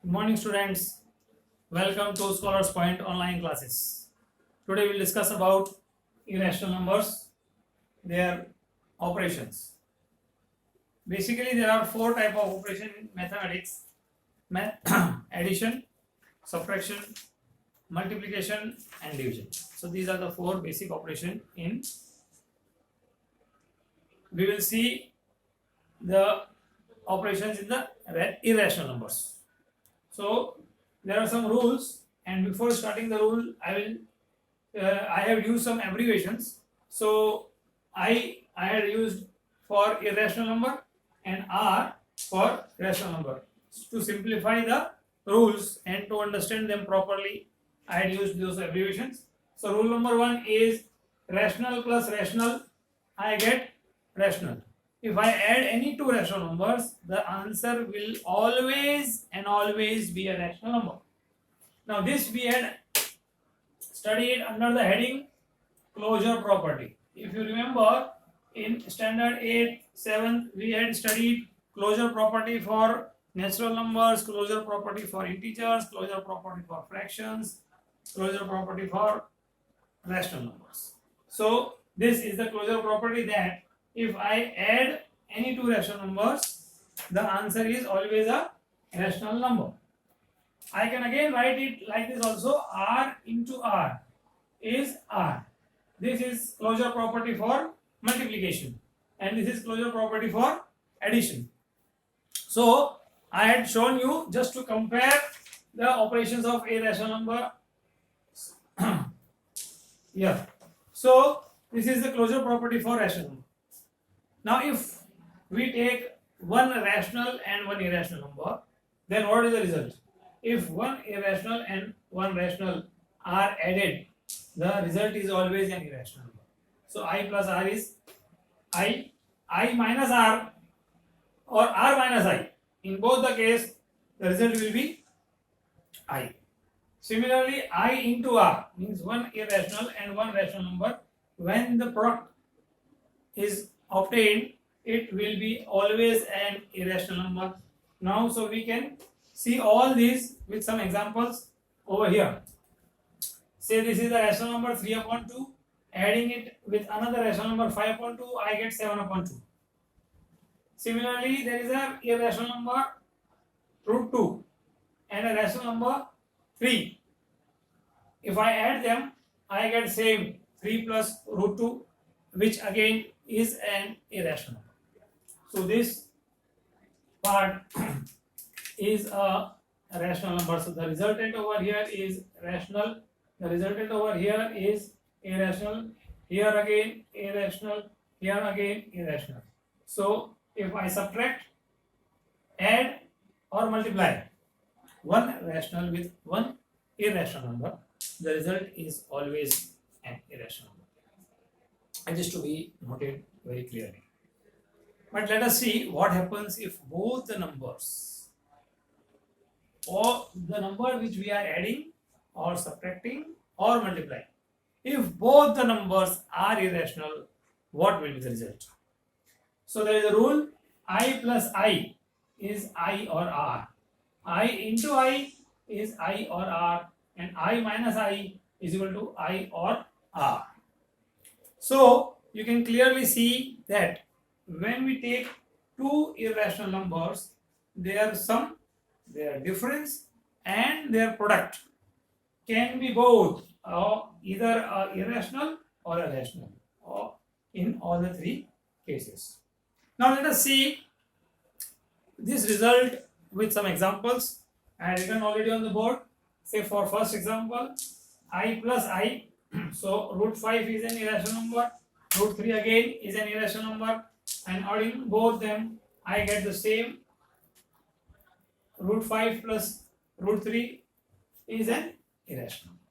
Good morning, students. Welcome to Scholars Point online classes. Today we'll discuss about irrational numbers, their operations. Basically, there are four type of operation in mathematics: addition, subtraction, multiplication, and division. So these are the four basic operation in. We will see the operations in the irrational numbers. So there are some rules, and before starting the rule, I have used some abbreviations. So I had used for irrational number and R for rational number to simplify the rules and to understand them properly. I had used those abbreviations. So rule number one is rational plus rational. I get rational. If I add any two rational numbers, the answer will always and always be a rational number. Now this we had studied under the heading closure property. If you remember, in standard 8, 7 we had studied closure property for natural numbers, closure property for integers, closure property for fractions, closure property for rational numbers. So this is the closure property that if I add any two rational numbers, the answer is always a rational number. I can again write it like this also: R into R is R. This is closure property for multiplication, and this is closure property for addition. So I had shown you just to compare the operations of a rational number. Yeah. So this is the closure property for rational number. Now if we take one rational and one irrational number, then what is the result? If one irrational and one rational are added, the result is always an irrational number. So I plus R is I minus R, or R minus I. In both the case, the result will be I. Similarly, I into R means one irrational and one rational number. When the product is obtained, it will be always an irrational number. Now, so we can see all these with some examples over here. Say this is a rational number 3 upon 2. Adding it with another rational number 5 upon 2, I get 7 upon 2. Similarly, there is a irrational number root 2 and a rational number 3. If I add them, I get same 3 plus root 2, which again is an irrational number. So this part is a rational number. So the resultant over here is rational. The resultant over here is irrational. Here again irrational. Here again irrational. So if I subtract, add, or multiply one rational with one irrational number, the result is always an irrational number. And this to be noted very clearly. But let us see what happens if both the numbers, or the number which we are adding or subtracting or multiplying, if both the numbers are irrational, what will be the result? So there is a rule: I plus I is I or R. I into I is I or R, and I minus I is equal to I or R. So you can clearly see that when we take two irrational numbers, their sum, their difference, and their product can be both either irrational or a rational, or in all the three cases. Now let us see this result with some examples. I have written already on the board. Say for first example, I plus I. So root 5 is an irrational number, root 3 again is an irrational number, and adding both them, I get the same. Root 5 plus root 3 is an irrational number.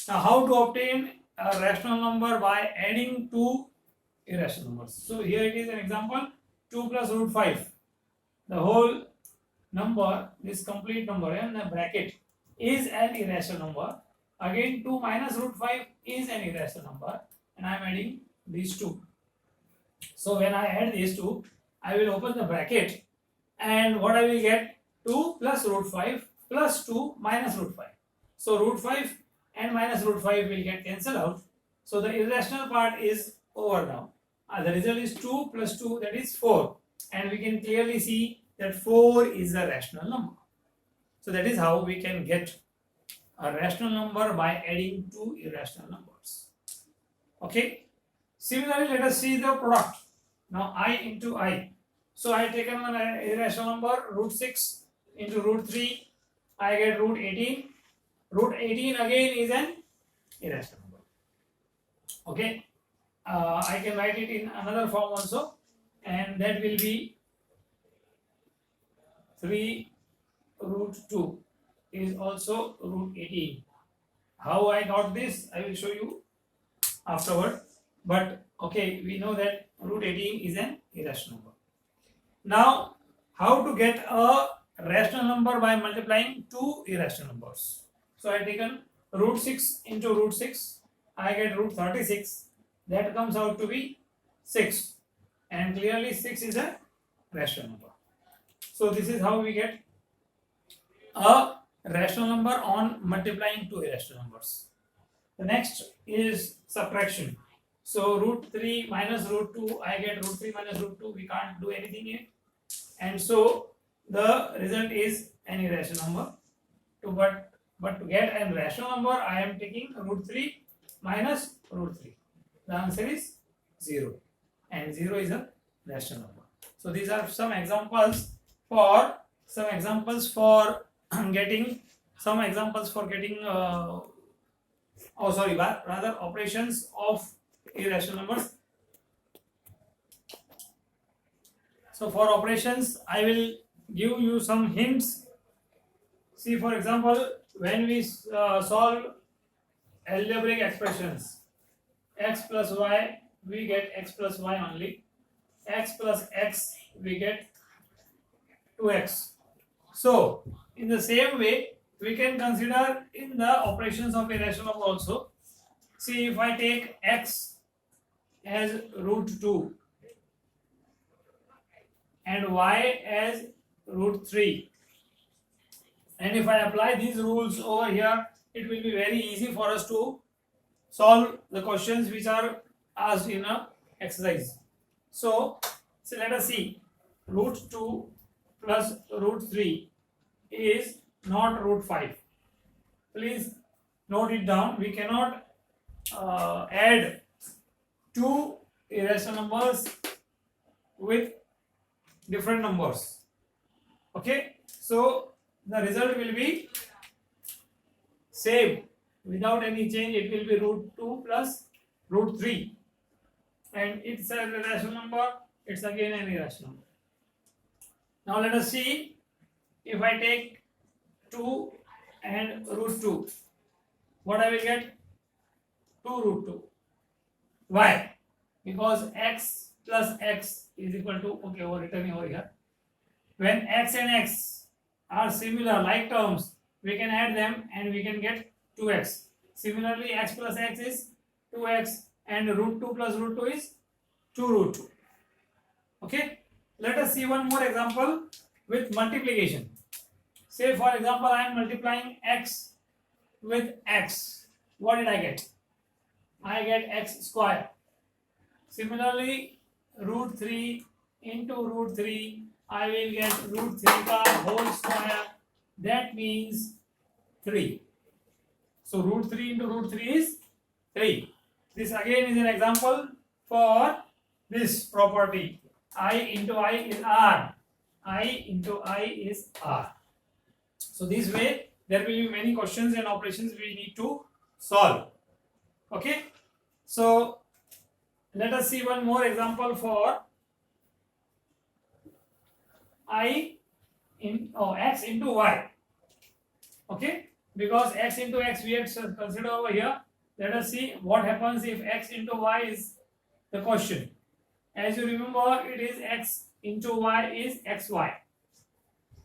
Now how to obtain a rational number? By adding two irrational numbers. So here it is an example: 2 plus root 5. The whole number, this complete number in the bracket, is an irrational number. Again 2 minus root 5 is an irrational number, and I am adding these two. So when I add these two, I will open the bracket, and what I will get? 2 plus root 5 plus 2 minus root 5. So root 5 and minus root 5 will get cancelled out. So the irrational part is over now. The result is 2 plus 2, that is 4. And we can clearly see that 4 is a rational number. So that is how we can get a rational number by adding two irrational numbers. Okay. Similarly, let us see the product. Now I into I. So I have taken one irrational number, root 6 into root 3. I get root 18. Root 18 again is an irrational number. Okay. I can write it in another form also, and that will be 3 root 2 is also root 18. How I got this, I will show you afterward. But okay, we know that root 18 is an irrational number. Now, how to get a rational number by multiplying two irrational numbers? So I have taken root 6 into root 6. I get root 36. That comes out to be 6. And clearly 6 is a rational number. So this is how we get a rational number on multiplying two irrational numbers. The next is subtraction. So root 3 minus root 2, I get root 3 minus root 2, we can't do anything here. And so the result is an irrational number. But to get a rational number, I am taking root 3 minus root 3. The answer is 0. And 0 is a rational number. So these are some examples for getting rather operations of irrational numbers. So for operations, I will give you some hints. See, for example, when we solve algebraic expressions, x plus y, we get x plus y only. X plus x, we get 2x. So in the same way, we can consider in the operations of irrational number also. See, if I take x as root 2 and y as root 3, and if I apply these rules over here, it will be very easy for us to solve the questions which are asked in a exercise. So let us see, root 2 plus root 3 is not root 5. Please note it down. We cannot add two irrational numbers with different numbers. Okay, so the result will be same without any change. It will be root 2 plus root 3, and it's a rational number. It's again an irrational number. Now let us see, if I take 2 and root 2, what I will get? 2 root 2. Why? Because x plus x is equal to, okay, written over here. When x and x are similar, like terms, we can add them and we can get 2x. Similarly, x plus x is 2x and root 2 plus root 2 is 2 root 2. Okay, let us see one more example with multiplication. Say, for example, I am multiplying x with x. What did I get? I get x square. Similarly, root 3 into root 3, I will get root 3 ka whole square. That means 3. So root 3 into root 3 is 3. This again is an example for this property. I into I is R. I into I is R. So this way there will be many questions and operations we need to solve. Okay. So let us see one more example for x into y. Okay, because x into x we had considered over here. Let us see what happens if x into y is the question. As you remember, it is x into y is xy.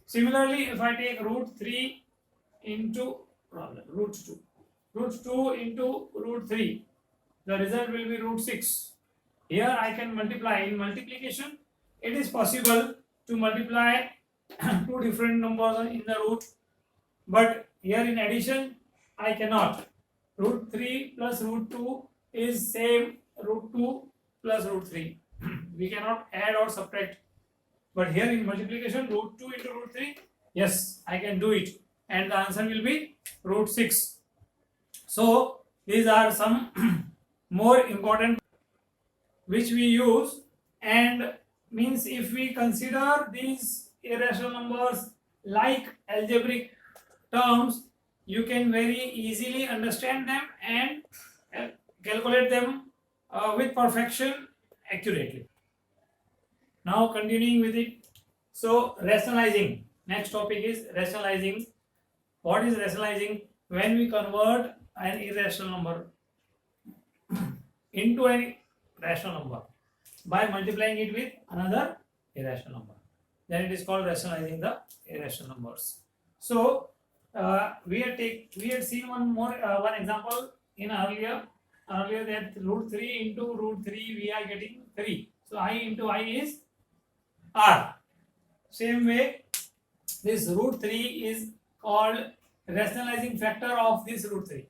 Similarly, if I take root 3 into root 2 into root 3, the result will be root 6. Here I can multiply. In multiplication, it is possible to multiply two different numbers in the root, but here in addition I cannot. Root 3 plus root 2 is same root 2 plus root 3. We cannot add or subtract. But here in multiplication, root 2 into root 3, yes, I can do it. And the answer will be root 6. So these are some more important which we use, and means if we consider these irrational numbers like algebraic terms, you can very easily understand them and calculate them with perfection accurately. Now continuing with it. So rationalizing. Next topic is rationalizing. What is rationalizing? When we convert an irrational number into a rational number by multiplying it with another irrational number, then it is called rationalizing the irrational numbers. So we had seen one example in earlier that root 3 into root 3 we are getting 3. So I into I is R. Same way, this root 3 is called rationalizing factor of this root 3.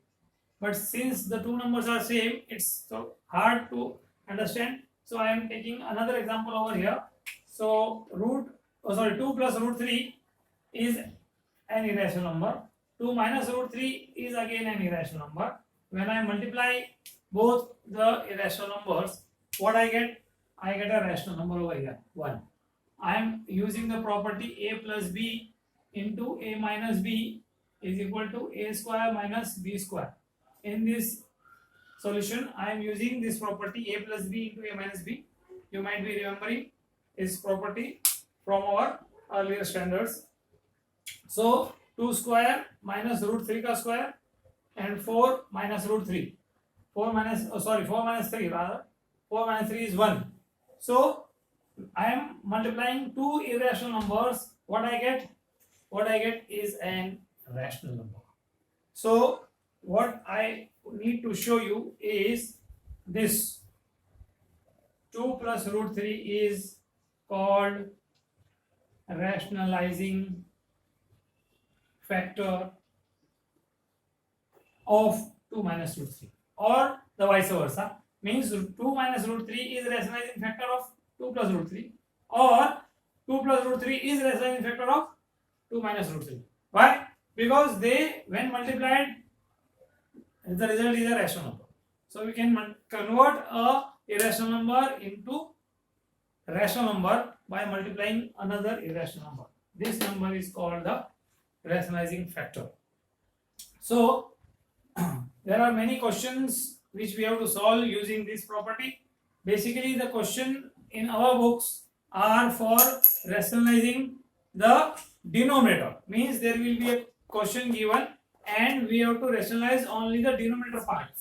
But since the two numbers are same, it's so hard to understand. So I am taking another example over here. So 2 plus root 3 is an irrational number. 2 minus root 3 is again an irrational number. When I multiply both the irrational numbers, what I get? I get a rational number over here, 1. I am using the property a plus b into a minus b is equal to a square minus b square. In this solution, I am using this property a plus b into a minus b. You might be remembering this property from our earlier standards. So 2 square minus root 3 ka square and 4 minus root 3. 4 minus 3 rather. 4 minus 3 is 1. So I am multiplying two irrational numbers. What I get? What I get is an rational number. So what I need to show you is this 2 plus root 3 is called rationalizing factor of 2 minus root 3, or the vice versa, means 2 minus root 3 is rationalizing factor of 2 plus root 3, or 2 plus root 3 is rationalizing factor of 2 minus root 3. Why? Because they, when multiplied, the result is a rational number. So we can convert a irrational number into rational number by multiplying another irrational number. This number is called the rationalizing factor. So there are many questions which we have to solve using this property. Basically, the question in our books are for rationalizing the denominator. Means there will be a question given and we have to rationalize only the denominator part.